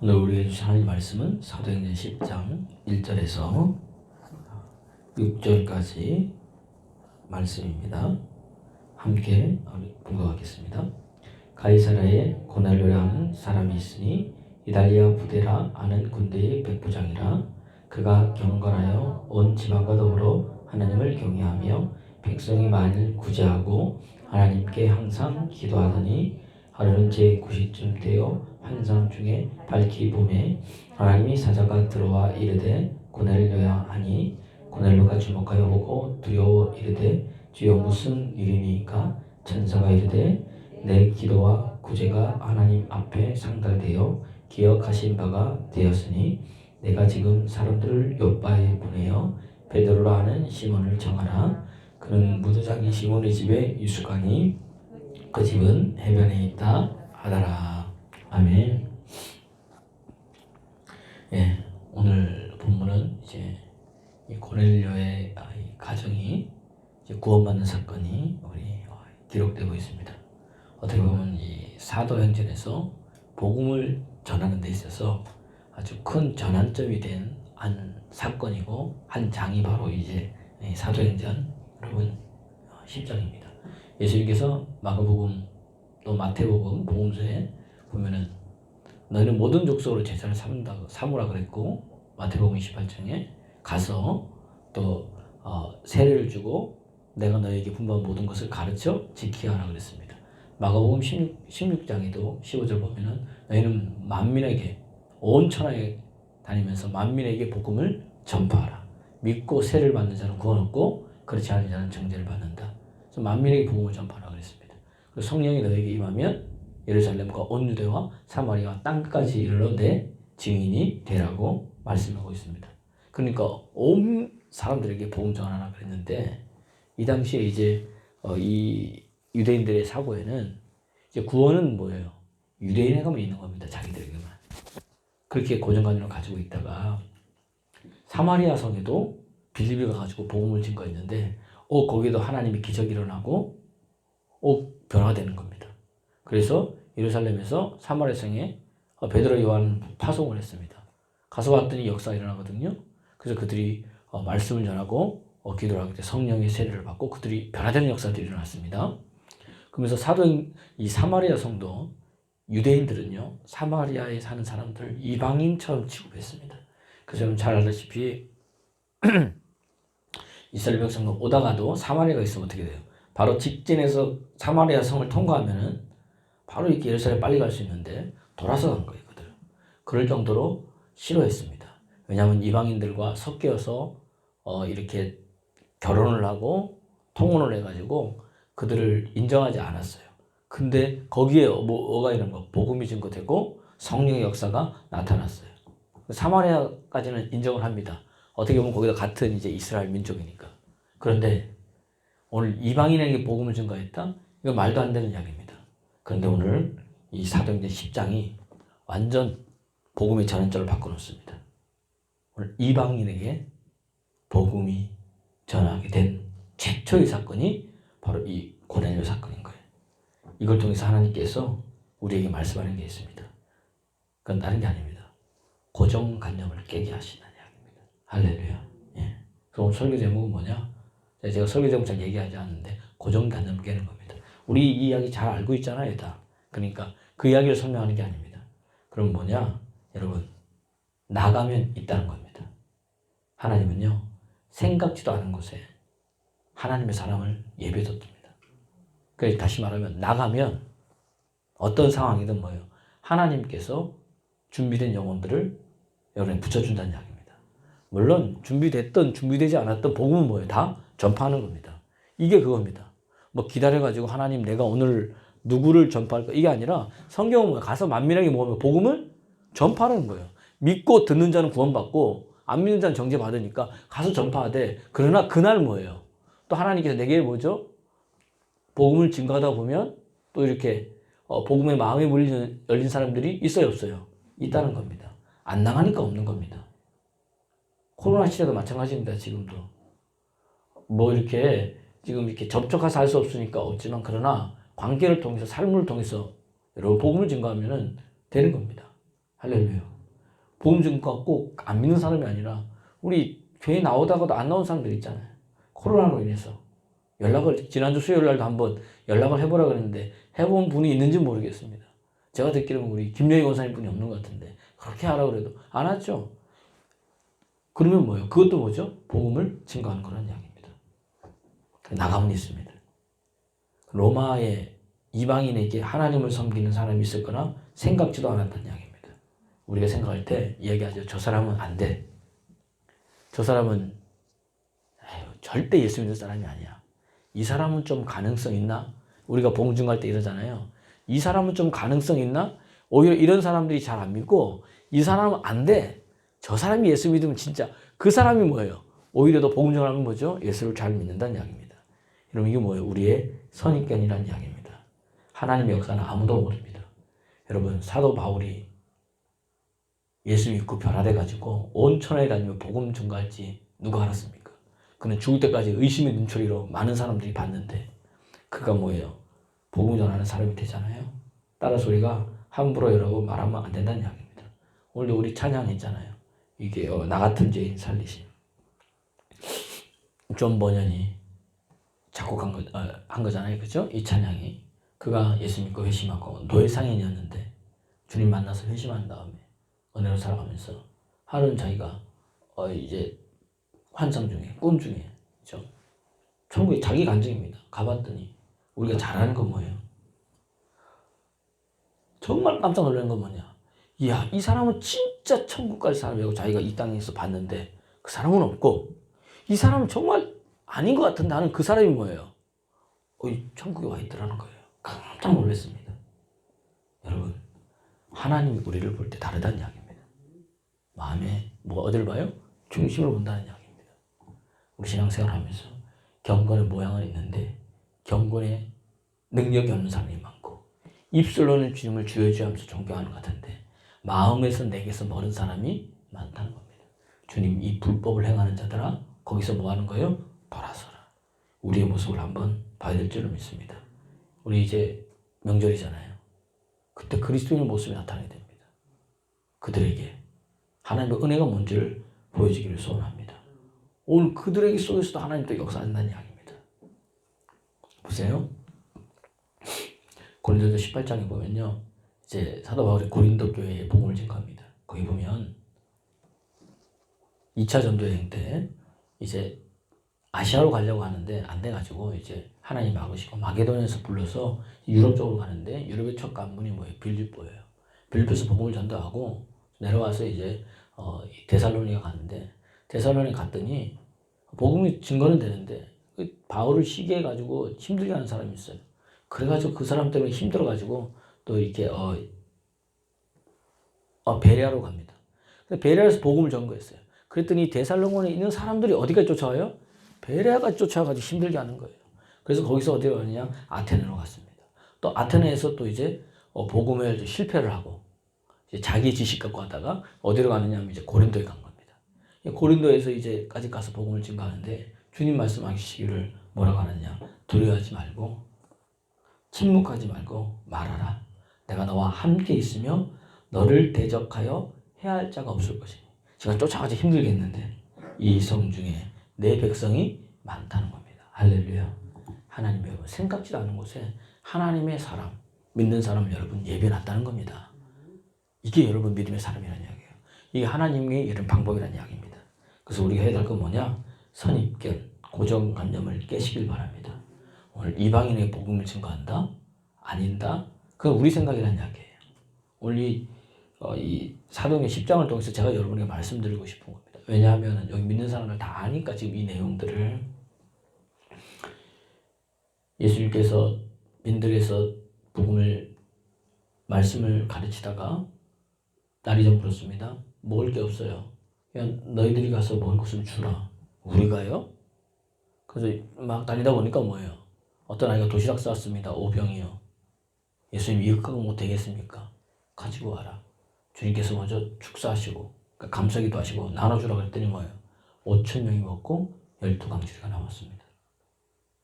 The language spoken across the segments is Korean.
오늘 우리에게 주신 하나님 말씀은 사도행전 10장 1절에서 6절까지 말씀입니다. 함께 봉독하겠습니다. 가이사라에 고넬료라는 사람이 있으니 이달리아 부데라 아는 군대의 백부장이라. 그가 경건하여 온 지방과 더불어 하나님을 경외하며 백성이 만일 구제하고 하나님께 항상 기도하더니 하루는 제9시쯤 되어 환상 중에 밝히 보매 하나님이 사자가 들어와 이르되 고넬료야 하니 고넬료가 주목하여 보고 두려워 이르되 주여 무슨 일이니까? 천사가 이르되 내 기도와 구제가 하나님 앞에 상달되어 기억하신 바가 되었으니 내가 지금 사람들을 요바에 보내어 베드로라 하는 시몬을 정하라. 그는 무도장이 시몬의 집에 유숙하니 그 집은 해변에 있다 하더라. 아멘. 예, 오늘 본문은 이제 이 고넬료의 가정이 이제 구원받는 사건이 기록되고 있습니다. 어떻게 보면 이 사도행전에서 복음을 전하는 데 있어서 아주 큰 전환점이 된 한 사건이고 한 장이 바로 이제 사도행전 여러분 10장입니다. 예수님께서 마가복음 또 마태복음 복음서에 보면은 너희는 모든 족속으로 제자를 삼으라 그랬고, 마태복음 28장에 가서 또 세례를 주고 내가 너희에게 분부한 모든 것을 가르쳐 지키게 하라 그랬습니다. 마가복음 16장에도 15절 보면은 너희는 만민에게 온 천하에 다니면서 만민에게 복음을 전파하라. 믿고 세례를 받는 자는 구원 얻고 그렇지 않은 자는 정죄를 받는다. 그래서 만민에게 복음을 전파하라 그랬습니다. 그리고 성령이 너에게 임하면 예루살렘과 온 유대와 사마리아 땅까지 이르러 내 증인이 되라고 말씀하고 있습니다. 그러니까 온 사람들에게 복음 전하라 그랬는데, 이 당시에 이제 이 유대인들의 사고에는 이제 구원은 뭐예요? 유대인에게만 있는 겁니다. 자기들에게만. 그렇게 고정관념을 가지고 있다가 사마리아 성에도 빌립이가 가지고 복음을 증거했는데 거기도 하나님의 기적이 일어나고 변화되는 겁니다. 그래서 예루살렘에서 사마리아 성에 베드로 요한 파송을 했습니다. 가서 봤더니 역사가 일어나거든요. 그래서 그들이 말씀을 전하고 기도를 하게 돼 성령의 세례를 받고 그들이 변화되는 역사들이 일어났습니다. 그러면서 이 사마리아 성도 유대인들은요, 사마리아에 사는 사람들 이방인처럼 취급했습니다. 그래서 여러분 잘 알다시피 이스라엘 백성은 오다가도 사마리아가 있으면 어떻게 돼요? 바로 직진해서 사마리아 성을 통과하면은 바로 이렇게 예루살렘 빨리 갈 수 있는데 돌아서 간 거예요, 그들. 그럴 정도로 싫어했습니다. 왜냐하면 이방인들과 섞여서 이렇게 결혼을 하고 통혼을 해가지고 그들을 인정하지 않았어요. 근데 거기에 뭐가 이런 거? 복음이 증거되고 성령의 역사가 나타났어요. 사마리아까지는 인정을 합니다. 어떻게 보면 거기도 같은 이제 이스라엘 민족이니까. 그런데 오늘 이방인에게 복음을 증거했다? 이거 말도 안 되는 이야기입니다. 그런데 오늘 이 사도행전 10장이 완전 복음의 전환점을 바꿔놓습니다. 오늘 이방인에게 복음이 전하게 된 최초의 사건이 바로 이 고넬료 사건인 거예요. 이걸 통해서 하나님께서 우리에게 말씀하는 게 있습니다. 그건 다른 게 아닙니다. 고정관념을 깨게 하시는 이야기입니다. 할렐루야. 예. 그래서 오늘 설교 제목은 뭐냐? 제가 설교 제목 잘 얘기하지 않는데 고정관념을 깨는 겁니다. 우리 이 이야기 잘 알고 있잖아요, 다. 그러니까 그 이야기를 설명하는 게 아닙니다. 그럼 뭐냐? 여러분, 나가면 있다는 겁니다. 하나님은요, 생각지도 않은 곳에 하나님의 사람을 예배뒀습니다. 그래서 다시 말하면 나가면 어떤 상황이든 뭐예요? 하나님께서 준비된 영혼들을 여러분에 붙여준다는 이야기입니다. 물론 준비됐던 준비되지 않았던 복음은 뭐예요? 다 전파하는 겁니다. 이게 그겁니다. 뭐 기다려가지고 하나님 내가 오늘 누구를 전파할까? 이게 아니라 성경은 뭐예요? 가서 만민에게 모으면 복음을 전파하는 거예요. 믿고 듣는 자는 구원받고 안 믿는 자는 정죄받으니까 가서 전파하되, 그러나 그날 뭐예요? 또 하나님께서 내게 뭐죠? 복음을 증거하다 보면 또 이렇게 복음의 마음에 열린 사람들이 있어요, 없어요? 있다는 겁니다. 안 나가니까 없는 겁니다. 코로나 시대도 마찬가지입니다. 지금도 뭐 이렇게 지금 이렇게 접촉해서 할 수 없으니까 없지만, 그러나 관계를 통해서 삶을 통해서 여러분 복음을 증거하면은 되는 겁니다. 할렐루야. 복음 증거 꼭 안 믿는 사람이 아니라 우리 교회 나오다가도 안 나온 사람들 있잖아요. 코로나로 인해서 지난주 수요일 날도 한번 연락을 해보라 그랬는데 해본 분이 있는지 모르겠습니다. 제가 듣기로는 우리 김영희 원사님 분이 없는 것 같은데 그렇게 하라고 그래도 안 하죠. 그러면 뭐예요? 그것도 뭐죠? 복음을 증거하는 거라는 이야기입니다. 나가면 있습니다. 로마의 이방인에게 하나님을 섬기는 사람이 있었거나 생각지도 않았다는 이야기입니다. 우리가 생각할 때 이야기하죠. 저 사람은 안 돼. 저 사람은 절대 예수 믿는 사람이 아니야. 이 사람은 좀 가능성 있나? 우리가 복음 증거할 때 이러잖아요. 이 사람은 좀 가능성 있나? 오히려 이런 사람들이 잘 안 믿고 이 사람은 안 돼. 저 사람이 예수 믿으면 진짜 그 사람이 뭐예요? 오히려 더 복음 증거하면 뭐죠? 예수를 잘 믿는다는 이야기입니다. 여러분 이게 뭐예요? 우리의 선입견이라는 이야기입니다. 하나님의 역사는 아무도 모릅니다. 여러분 사도 바울이 예수 믿고 변화돼가지고 온 천하에 다니며 복음 증거할지 누가 알았습니까? 그는 죽을 때까지 의심의 눈초리로 많은 사람들이 봤는데 그가 뭐예요? 복음 전하는 사람이 되잖아요. 따라서 우리가 함부로 여러분 말하면 안 된다는 이야기입니다. 오늘도 우리 찬양 있잖아요. 이게 나 같은 죄인 살리심. 존 버년이 작곡한 한 거잖아요. 그죠? 이 찬양이. 그가 예수 믿고 회심하고 노예 상인이었는데 주님 만나서 회심한 다음에 은혜로 살아가면서 하루는 자기가 이제 환상 중에 꿈 중에 그죠? 천국에 자기 간증입니다. 가봤더니 우리가 잘 아는 건 뭐예요? 정말 깜짝 놀란 건 뭐냐? 이야, 이 사람은 진짜 천국 갈 사람이라고 자기가 이 땅에서 봤는데 그 사람은 없고 이 사람은 정말 아닌 것 같은데 하는 그 사람이 뭐예요? 천국에 와 있더라는 거예요. 깜짝 놀랐습니다. 여러분, 하나님이 우리를 볼 때 다르다는 이야기입니다. 마음에 어디를 봐요? 중심을 본다는 이야기입니다. 우리 신앙생활하면서 경건의 모양은 있는데 경건의 능력이 없는 사람이 많고 입술로는 주님을 주여 하면서 존경하는 것 같은데 마음에서 내게서 멀은 사람이 많다는 겁니다. 주님 이 불법을 행하는 자들아 거기서 뭐 하는 거예요? 돌아서라. 우리의 모습을 한번 봐야 될 줄로 믿습니다. 우리 이제 명절이잖아요. 그때 그리스도인의 모습이 나타나야 됩니다. 그들에게 하나님의 은혜가 뭔지를 보여주기를 소원합니다. 오늘 그들에게 속에서도 하나님 또 역사한다는 이야기입니다. 보세요. 고린도서 18장에 보면요. 이제 사도 바울이 고린도 교회에 복음을 증거합니다. 거기 보면 2차 전도 여행 때 이제 아시아로 가려고 하는데 안 돼가지고 이제 하나님 막으시고 마게도니아에서 불러서 유럽 쪽으로 가는데 유럽의 첫 관문이 뭐예요? 빌립보예요. 빌립보에서 복음을 전도하고 내려와서 이제 데살로니가 갔는데 데살로니가 갔더니 복음이 증거는 되는데 바울을 시기해가지고 힘들게 하는 사람이 있어요. 그래가지고 그 사람 때문에 힘들어가지고 또 이렇게 베레아로 갑니다. 베레아에서 복음을 전거했어요. 그랬더니 데살로니가에 있는 사람들이 어디까지 쫓아와요? 베레아가 쫓아가지고 힘들게 하는 거예요. 그래서 거기서 어디로 가느냐? 아테네로 갔습니다. 또 아테네에서 또 이제 복음을 실패를 하고 이제 자기 지식 갖고 하다가 어디로 가느냐 하면 이제 고린도에 간 겁니다. 고린도에서 이제까지 가서 복음을 증거하는데 주님 말씀하시기를 뭐라고 하느냐? 두려워하지 말고 침묵하지 말고 말하라. 내가 너와 함께 있으며 너를 대적하여 해할 자가 없을 것이니. 제가 쫓아가지 힘들게 했는데 이 성 중에 내 백성이 많다는 겁니다. 할렐루야. 하나님 여러분 생각지도 않은 곳에 하나님의 사람, 믿는 사람 여러분 예배놨다는 겁니다. 이게 여러분 믿음의 사람이라는 이야기예요. 이게 하나님의 이런 방법이라는 이야기입니다. 그래서 우리가 해야 될 건 뭐냐? 선입견, 고정관념을 깨시길 바랍니다. 오늘 이방인의 복음을 증거한다? 아닌다? 그건 우리 생각이라는 이야기예요. 오늘 이 사도행전 10장을 통해서 제가 여러분에게 말씀드리고 싶은 겁니다. 왜냐하면 여기 믿는 사람들 다 아니까 지금 이 내용들을 예수님께서 민들에서 말씀을 가르치다가 날이 좀 그렇습니다. 먹을 게 없어요. 그냥 너희들이 가서 먹을 것을 주라. 우리가요? 그래서 막 다니다 보니까 뭐예요? 어떤 아이가 도시락 싸왔습니다. 5병이요. 예수님 이거 갖고 뭐 되겠습니까? 가지고 와라. 주님께서 먼저 축사하시고 그러니까 감사기도 하시고 나눠주라고 했더니 뭐예요? 5,000명이 먹고 12강주리가 나왔습니다.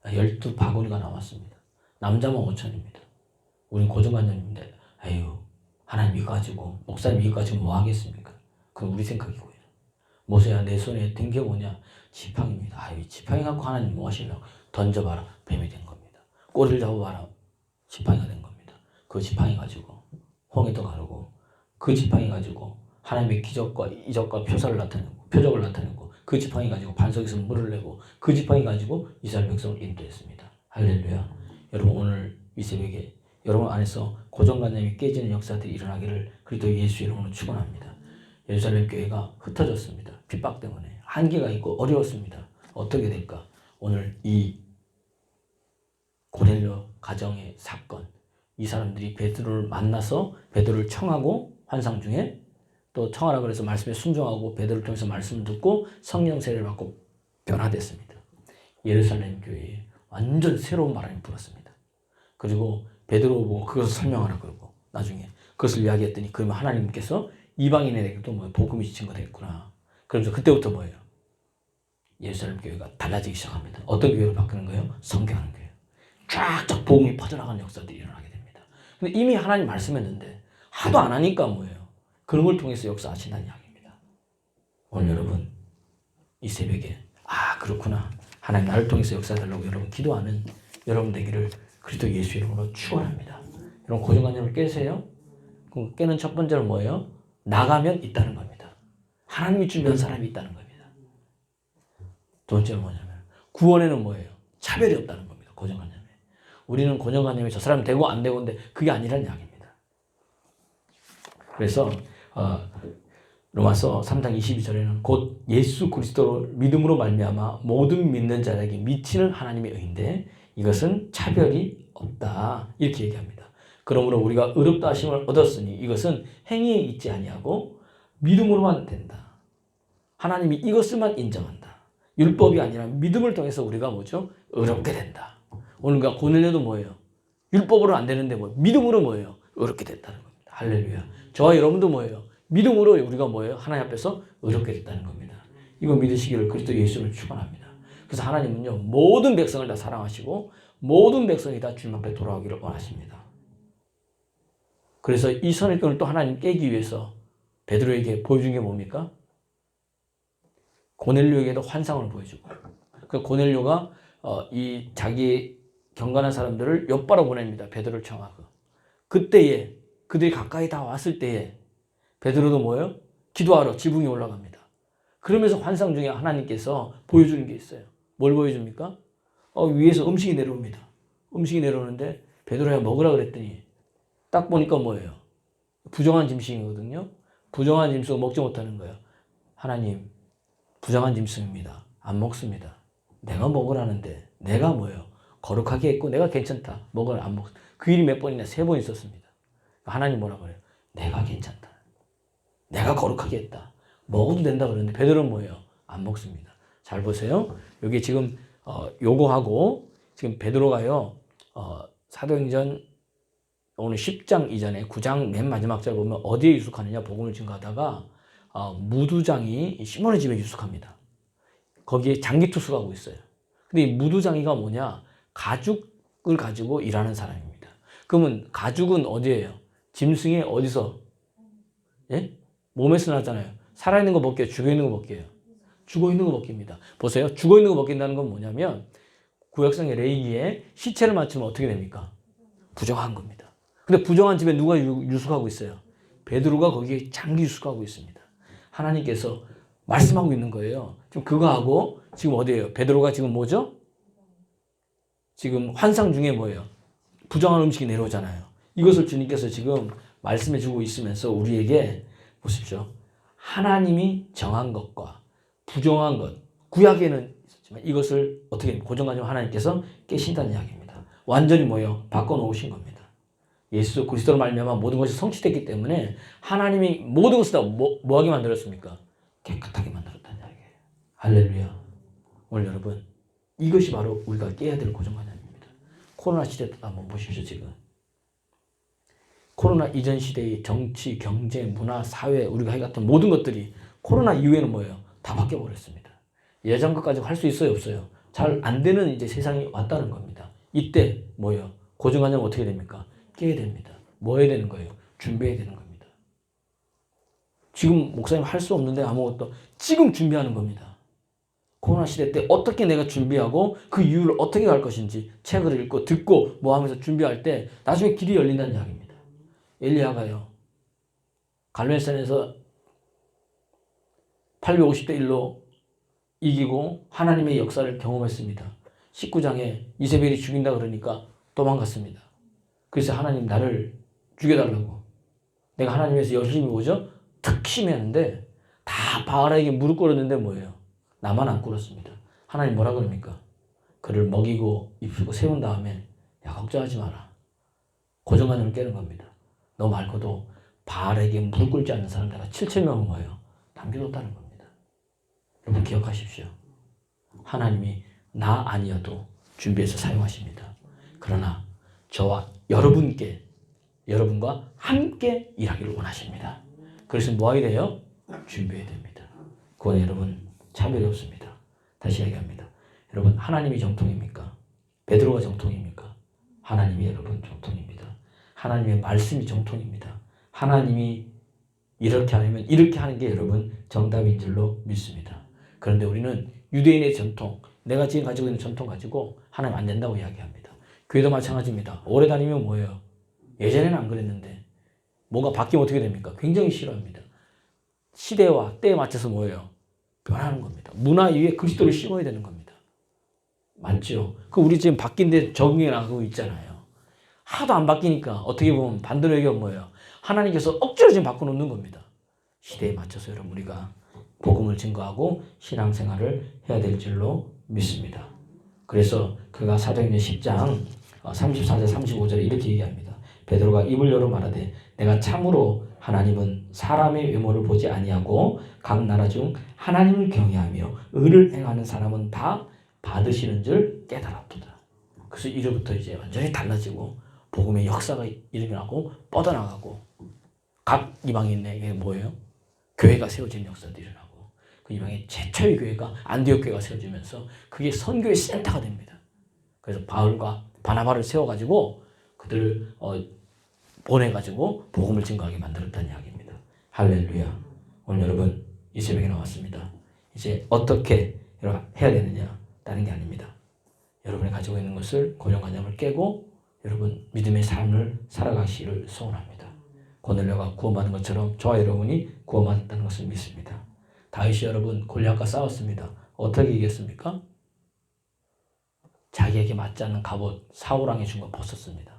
12바구니가 나왔습니다. 남자만 5,000입니다. 우린 고정관념인데 에휴 하나님 이거 가지고 목사님 이거 가지고 뭐 하겠습니까? 그건 우리 생각이고요. 모세야 내 손에 든 게 뭐냐? 지팡이입니다. 이 지팡이 갖고 하나님 뭐 하시려고? 던져봐라. 뱀이 된 겁니다. 꼬리를 잡아봐라. 지팡이가 된 겁니다. 그 지팡이 가지고 홍해도 가르고 그 지팡이 가지고 하나님의 기적과 이적과 표적을 나타내고 그 지팡이 가지고 반석에서 물을 내고 그 지팡이 가지고 이스라엘 백성을 인도했습니다. 할렐루야. 여러분 오늘 이 새벽에 여러분 안에서 고정관념이 깨지는 역사들이 일어나기를 그리스도 예수 이름으로 축원합니다. 예루살렘 교회가 흩어졌습니다. 핍박 때문에 한계가 있고 어려웠습니다. 어떻게 될까? 오늘 이 고넬료 가정의 사건, 이 사람들이 베드로를 만나서 베드로를 청하고 환상 중에 또 청하라 그래서 말씀에 순종하고 베드로를 통해서 말씀을 듣고 성령 세례를 받고 변화됐습니다. 예루살렘 교회에 완전 새로운 바람이 불었습니다. 그리고 베드로 보고 그것을 설명하라 그러고 나중에 그것을 이야기했더니 그러면 하나님께서 이방인에게도 뭐 복음이 지친 거 됐구나. 그러면서 그때부터 뭐예요? 예루살렘 교회가 달라지기 시작합니다. 어떤 교회로 바뀌는 거예요? 성경하는 교회. 쫙쫙 복음이 퍼져나가는 역사들이 일어나게 됩니다. 근데 이미 하나님 말씀했는데 하도 안 하니까 뭐예요? 그런 걸 통해서 역사하신다는 이야기입니다. 오늘 여러분 이 새벽에 그렇구나. 하나님 나를 통해서 역사하려고 여러분 기도하는 여러분 되기를 그리스도 예수 이름으로 축원합니다. 여러분 고정관념을 깨세요. 그럼 깨는 첫 번째는 뭐예요? 나가면 있다는 겁니다. 하나님이 준비한 사람이 있다는 겁니다. 두 번째는 뭐냐면 구원에는 뭐예요? 차별이 없다는 겁니다. 고정관념에. 우리는 고정관념이 저 사람 되고 안 되고인데 그게 아니라는 이야기입니다. 그래서 로마서 3장 22절에는 곧 예수 그리스도를 믿음으로 말미암아 모든 믿는 자에게 미치는 하나님의 의인데 이것은 차별이 없다. 이렇게 얘기합니다. 그러므로 우리가 의롭다 하심을 얻었으니 이것은 행위에 있지 아니하고 믿음으로만 된다. 하나님이 이것을만 인정한다. 율법이 아니라 믿음을 통해서 우리가 뭐죠? 의롭게 된다. 오늘 고넬료도 뭐예요? 율법으로 안 되는데 믿음으로 뭐예요? 의롭게 됐다는 겁니다. 할렐루야. 저와 여러분도 뭐예요? 믿음으로 우리가 뭐예요? 하나님 앞에서 의롭게 됐다는 겁니다. 이거 믿으시기를 그리스도 예수를 축원합니다. 그래서 하나님은요 모든 백성을 다 사랑하시고 모든 백성이 다 주님 앞에 돌아오기를 원하십니다. 그래서 이 선입견을 또 하나님 깨기 위해서 베드로에게 보여준 게 뭡니까? 고넬료에게도 환상을 보여주고 그 고넬료가 이 자기 경건한 사람들을 엿바로 보냅니다. 베드로를 청하고 그때에 그들이 가까이 다 왔을 때에 베드로도 뭐예요? 기도하러 지붕에 올라갑니다. 그러면서 환상 중에 하나님께서 보여주는 게 있어요. 뭘 보여줍니까? 위에서 음식이 내려옵니다. 음식이 내려오는데 베드로야 먹으라 그랬더니 딱 보니까 뭐예요? 부정한 짐승이거든요. 부정한 짐승을 먹지 못하는 거예요. 하나님 부정한 짐승입니다. 안 먹습니다. 내가 먹으라는데 내가 뭐예요? 거룩하게 했고 내가 괜찮다. 먹으라 안 먹. 그 일이 몇 번이나 3번 있었습니다. 하나님 뭐라 그래요? 내가 괜찮다. 내가 거룩하게 했다. 먹어도 된다 그러는데 베드로는 뭐예요? 안 먹습니다. 잘 보세요. 여기 지금 요거하고 지금 베드로가요. 사도행전 오늘 10장 이전에 9장 맨 마지막 절 보면 어디에 유숙하느냐 복음을 증거하다가 무두장이 시몬의 집에 유숙합니다. 거기에 장기 투숙하고 있어요. 근데 이 무두장이가 뭐냐? 가죽을 가지고 일하는 사람입니다. 그러면 가죽은 어디예요? 짐승이 어디서? 예? 몸에서 나잖아요. 살아있는 거 벗겨요? 죽어있는 거 벗겨요? 죽어있는 거 벗깁니다. 보세요. 죽어있는 거 벗긴다는 건 뭐냐면 구약성의 레위기에 시체를 맞추면 어떻게 됩니까? 부정한 겁니다. 근데 부정한 집에 누가 유숙하고 있어요? 베드로가 거기에 장기 유숙하고 있습니다. 하나님께서 말씀하고 있는 거예요. 지금 그거하고 지금 어디예요? 베드로가 지금 뭐죠? 지금 환상 중에 뭐예요? 부정한 음식이 내려오잖아요. 이것을 주님께서 지금 말씀해 주고 있으면서 우리에게 보십시오. 하나님이 정한 것과 부정한 것, 구약에는 있었지만 이것을 어떻게 고정관념 하나님께서 깨신다는 이야기입니다. 완전히 뭐예요? 바꿔놓으신 겁니다. 예수 그리스도로 말미암아 모든 것이 성취됐기 때문에 하나님이 모든 것을 다 뭐하게 만들었습니까? 깨끗하게 만들었다는 이야기예요. 할렐루야. 오늘 여러분 이것이 바로 우리가 깨야 될 고정관념입니다. 코로나 시대도 한번 보십시오. 지금 코로나 이전 시대의 정치, 경제, 문화, 사회 우리가 해갔던 모든 것들이 코로나 이후에는 뭐예요? 다 바뀌어버렸습니다. 예전 것까지 할 수 있어요? 없어요? 잘 안 되는 이제 세상이 왔다는 겁니다. 이때 뭐예요? 고정관념 어떻게 됩니까? 깨야 됩니다. 뭐 해야 되는 거예요? 준비해야 되는 겁니다. 지금 목사님 할 수 없는데 아무것도 지금 준비하는 겁니다. 코로나 시대 때 어떻게 내가 준비하고 그 이유를 어떻게 갈 것인지 책을 읽고 듣고 뭐 하면서 준비할 때 나중에 길이 열린다는 이야기입니다. 엘리야가요. 갈멜산에서 850대 1로 이기고 하나님의 역사를 경험했습니다. 19장에 이세벨이 죽인다 그러니까 도망갔습니다. 그래서 하나님 나를 죽여달라고. 내가 하나님에서 열심히 뭐죠? 특심했는데 다 바알에게 무릎 꿇었는데 뭐예요? 나만 안 꿇었습니다. 하나님 뭐라 그럽니까? 그를 먹이고 입히고 세운 다음에 야 걱정하지 마라. 고정관념을 깨는 겁니다. 너 말고도 바알에게 무릎 꿇지 않는 사람 내가 7,000명은 뭐예요? 남겨뒀다는 겁니다. 여러분 기억하십시오. 하나님이 나 아니어도 준비해서 사용하십니다. 그러나 저와 여러분과 함께 일하기를 원하십니다. 그래서 뭐 하게 돼요? 준비해야 됩니다. 그건 여러분 차별이 없습니다. 다시 얘기합니다. 여러분 하나님이 정통입니까? 베드로가 정통입니까? 하나님이 여러분 정통입니다. 하나님의 말씀이 정통입니다. 하나님이 이렇게 하면 이렇게 하는 게 여러분 정답인 줄로 믿습니다. 그런데 우리는 유대인의 전통, 내가 지금 가지고 있는 전통 가지고 하나님 안 된다고 이야기합니다. 교회도 마찬가지입니다. 오래 다니면 뭐예요? 예전에는 안 그랬는데 뭔가 바뀌면 어떻게 됩니까? 굉장히 싫어합니다. 시대와 때에 맞춰서 뭐예요? 변하는 겁니다. 문화 위에 그리스도를 심어야 되는 겁니다. 맞죠? 그 우리 지금 바뀐데 적응해 나가고 있잖아요. 하도 안 바뀌니까 어떻게 보면 반대로 얘기하면 뭐예요? 하나님께서 억지로 지금 바꿔놓는 겁니다. 시대에 맞춰서 여러분 우리가 복음을 증거하고 신앙생활을 해야 될 줄로 믿습니다. 그래서 그가 사도행전 10장 34절 35절에 이렇게 얘기합니다. 베드로가 입을 열어 말하되 내가 참으로 하나님은 사람의 외모를 보지 아니하고 각 나라 중 하나님을 경외하며 의를 행하는 사람은 다 받으시는 줄 깨달았도다. 그래서 이제부터 이제 완전히 달라지고 복음의 역사가 일어나고 뻗어나가고 각 이방인에게 뭐예요? 교회가 세워지는 역사도 일어나고 그 이방의 최초의 교회가 안디옥 교회가 세워지면서 그게 선교의 센터가 됩니다. 그래서 바울과 바나바를 세워가지고 그들을 보내가지고 복음을 증거하게 만들었다는 이야기입니다. 할렐루야. 오늘 여러분 이 새벽에 나왔습니다. 이제 어떻게 해야 되느냐 다른 게 아닙니다. 여러분이 가지고 있는 것을 고정관념을 깨고 여러분 믿음의 삶을 살아가시기를 소원합니다. 고넬료가 구원받은 것처럼 저와 여러분이 구원받았다는 것을 믿습니다. 다윗이 여러분 골리앗과 싸웠습니다. 어떻게 이겼습니까? 자기에게 맞지 않는 갑옷 사울왕이 준 거 벗었습니다.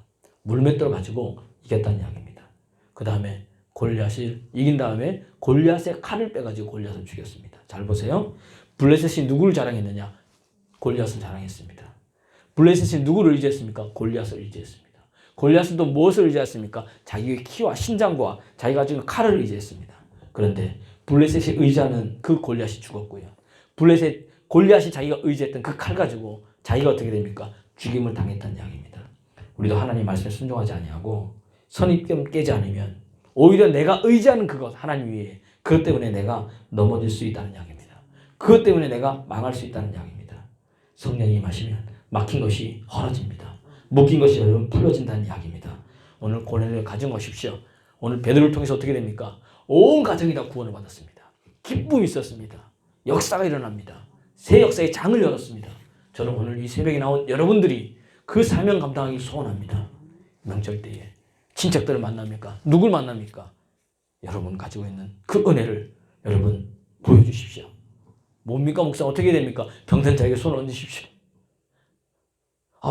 물맷돌을 가지고 이겼다는 이야기입니다. 그 다음에 골리앗을 이긴 다음에 골리앗의 칼을 빼가지고 골리앗을 죽였습니다. 잘 보세요. 블레셋이 누구를 자랑했느냐? 골리앗을 자랑했습니다. 블레셋이 누구를 의지했습니까? 골리앗을 의지했습니다. 골리앗은 또 무엇을 의지했습니까? 자기의 키와 신장과 자기가 가지고 칼을 의지했습니다. 그런데 블레셋이 의지하는 그 골리앗이 죽었고요. 골리앗이 자기가 의지했던 그 칼 가지고 자기가 어떻게 됩니까? 죽임을 당했다는 이야기입니다. 우리도 하나님 말씀에 순종하지 아니하고 선입견 깨지 않으면 오히려 내가 의지하는 그것 하나님 위에 그것 때문에 내가 넘어질 수 있다는 이야기입니다. 그것 때문에 내가 망할 수 있다는 이야기입니다. 성령이 임하시면 막힌 것이 헐어집니다. 묶인 것이 여러분 풀어진다는 이야기입니다. 오늘 고넬료를 가정 오십시오. 오늘 베드로를 통해서 어떻게 됩니까? 온 가정이 다 구원을 받았습니다. 기쁨이 있었습니다. 역사가 일어납니다. 새 역사의 장을 열었습니다. 저는 오늘 이 새벽에 나온 여러분들이 그 사명 감당하기 소원합니다. 명절 때에 친척들을 만납니까? 누굴 만납니까? 여러분 가지고 있는 그 은혜를 여러분 보여주십시오. 뭡니까 목사 어떻게 됩니까? 병든 자에게 손을 얹으십시오.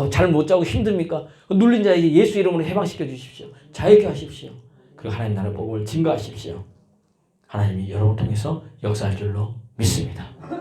잘 못 자고 힘듭니까? 눌린 자에게 예수 이름으로 해방시켜 주십시오. 자유케 하십시오. 그리고 하나님 나라의 복음을 증거하십시오. 하나님이 여러분을 통해서 역사할 줄로 믿습니다.